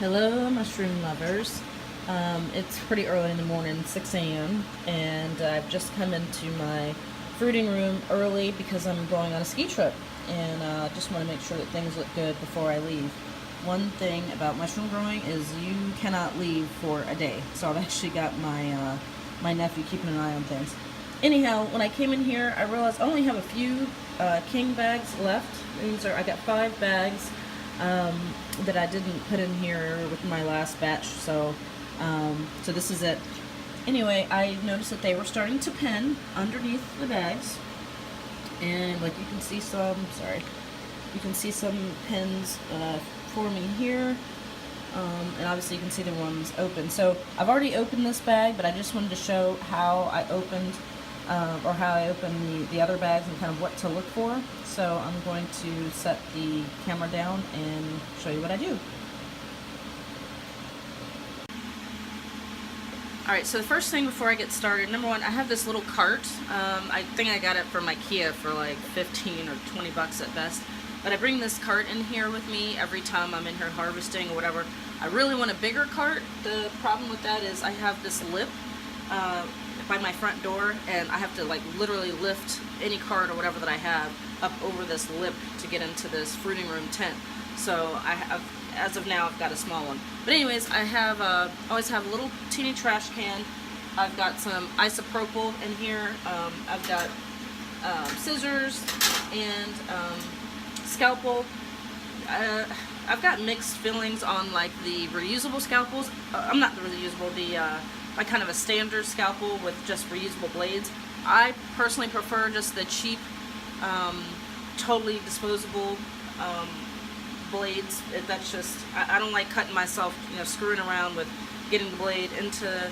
Hello, mushroom lovers. It's pretty early in the morning, 6 a.m., and I've just come into my fruiting room early because I'm going on a ski trip, and just want to make sure that things look good before I leave. One thing about mushroom growing is you cannot leave for a day, so I've actually got my nephew keeping an eye on things. Anyhow, when I came in here, I realized I only have a few king bags left. I got 5 bags that I didn't put in here with my last batch, so this is it. Anyway, I noticed that they were starting to pin underneath the bags, and like you can see some pins forming here, and obviously you can see the ones open. So I've already opened this bag, but I just wanted to show how I opened the other bags and kind of what to look for. So I'm going to set the camera down and show you what I do. Alright, so the first thing before I get started, number one, I have this little cart. I think I got it from IKEA for like 15 or 20 bucks at best. But I bring this cart in here with me every time I'm in here harvesting or whatever. I really want a bigger cart. The problem with that is I have this lip by my front door, and I have to like literally lift any cart or whatever that I have up over this lip to get into this fruiting room tent. So as of now, I've got a small one. But anyways, I always have a little teeny trash can. I've got some isopropyl in here. I've got scissors and scalpel. I've got mixed feelings on like the reusable scalpels. I'm not the reusable, like kind of a standard scalpel with just reusable blades. I personally prefer just the cheap, totally disposable blades. That's just, I don't like cutting myself, screwing around with getting the blade into,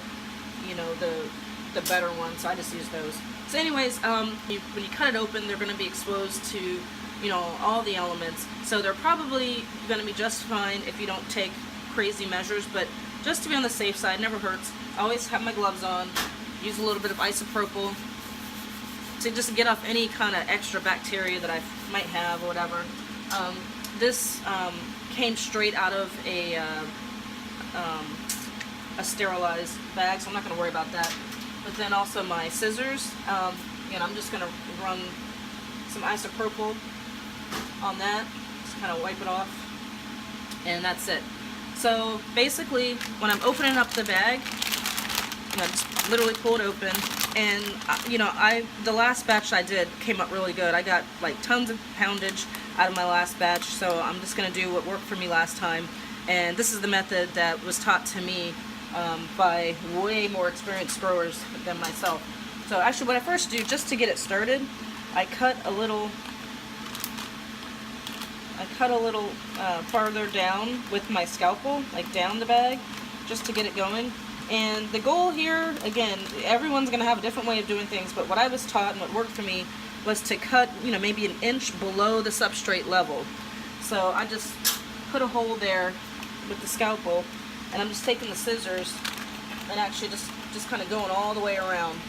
the better ones. So I just use those. So anyways, when you cut it open, they're going to be exposed to, all the elements. So they're probably going to be just fine if you don't take crazy measures, but just to be on the safe side, never hurts. I always have my gloves on, use a little bit of isopropyl to just get off any kind of extra bacteria that I might have or whatever. This came straight out of a sterilized bag, so I'm not going to worry about that. But then also my scissors, and I'm just going to run some isopropyl on that, just kind of wipe it off, and that's it. So basically, when I'm opening up the bag, just literally pull it open, and the last batch I did came up really good. I got like tons of poundage out of my last batch, so I'm just gonna do what worked for me last time. And this is the method that was taught to me by way more experienced growers than myself. So actually, what I first do, just to get it started, I cut a little farther down with my scalpel, like down the bag, just to get it going. And the goal here, again, everyone's going to have a different way of doing things, but what I was taught and what worked for me was to cut, maybe an inch below the substrate level. So I just put a hole there with the scalpel, and I'm just taking the scissors and actually just kind of going all the way around.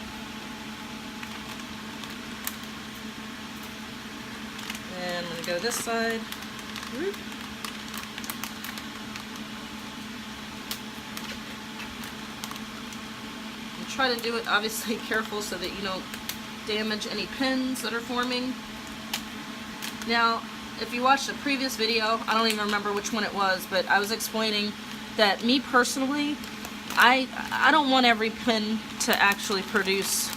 And I'm going to go this side. And try to do it obviously careful so that you don't damage any pins that are forming. Now, if you watched the previous video, I don't even remember which one it was, but I was explaining that me personally, I don't want every pin to actually produce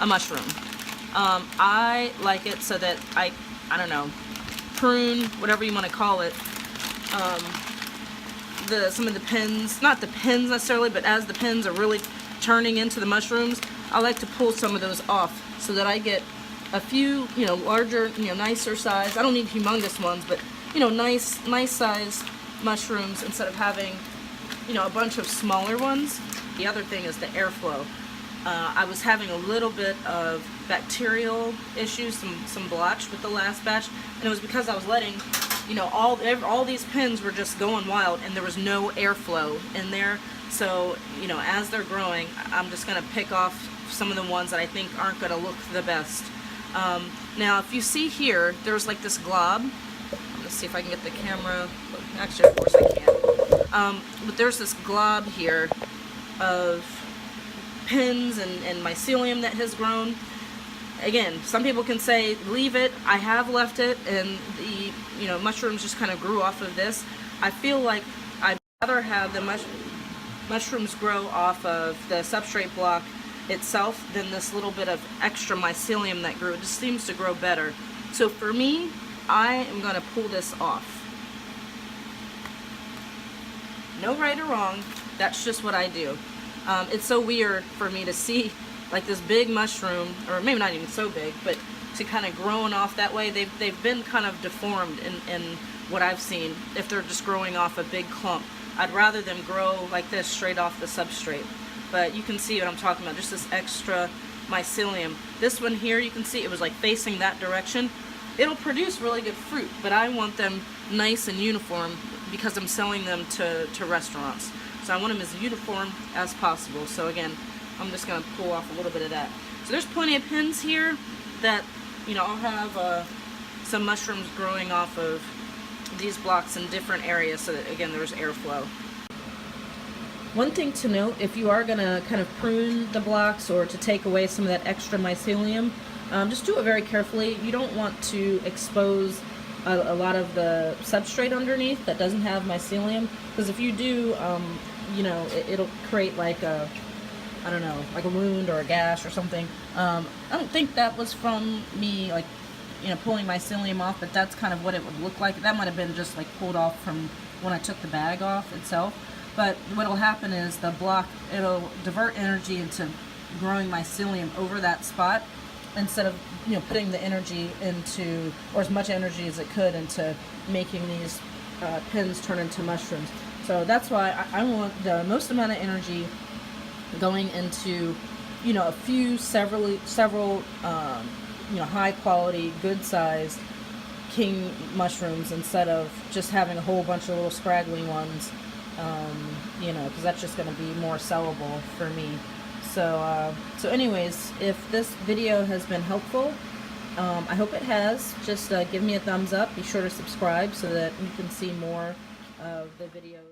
a mushroom. I like it so that I don't know, prune, whatever you want to call it, some of the pins, not the pins necessarily, but as the pins are really turning into the mushrooms, I like to pull some of those off so that I get a few, larger, nicer size. I don't need humongous ones, but, nice size mushrooms instead of having, a bunch of smaller ones. The other thing is the airflow. I was having a little bit of bacterial issues, some blotch with the last batch, and it was because I was letting, all these pins were just going wild, and there was no airflow in there. So, as they're growing, I'm just going to pick off some of the ones that I think aren't going to look the best. Now, if you see here, there's like this glob. I'm going to see if I can get the camera. Actually, of course I can. But there's this glob here of pins and mycelium that has grown. Again, some people can say leave it. I have left it, and the mushrooms just kind of grew off of this. I feel like I'd rather have the mushrooms grow off of the substrate block itself than this little bit of extra mycelium that grew. It just seems to grow better. So for me, I am going to pull this off. No right or wrong, that's just what I do. It's so weird for me to see like this big mushroom, or maybe not even so big, but to kind of growing off that way. They've been kind of deformed in what I've seen if they're just growing off a big clump. I'd rather them grow like this straight off the substrate. But you can see what I'm talking about, just this extra mycelium. This one here, you can see it was like facing that direction. It'll produce really good fruit, but I want them nice and uniform because I'm selling them to restaurants. So I want them as uniform as possible. So again, I'm just going to pull off a little bit of that. So there's plenty of pins here that, I'll have some mushrooms growing off of these blocks in different areas so that, again, there's airflow. One thing to note, if you are going to kind of prune the blocks or to take away some of that extra mycelium, just do it very carefully. You don't want to expose a lot of the substrate underneath that doesn't have mycelium, because if you do, it'll create like a wound or a gash or something. I don't think that was from me pulling mycelium off, but that's kind of what it would look like. That might have been just like pulled off from when I took the bag off itself. But what'll happen is the block, it'll divert energy into growing mycelium over that spot instead of putting the energy into, or as much energy as it could, into making these pins turn into mushrooms. So that's why I want the most amount of energy going into several high quality, good sized king mushrooms instead of just having a whole bunch of little scraggly ones, because that's just going to be more sellable for me. So anyways, if this video has been helpful, I hope it has. Just give me a thumbs up. Be sure to subscribe so that you can see more of the videos.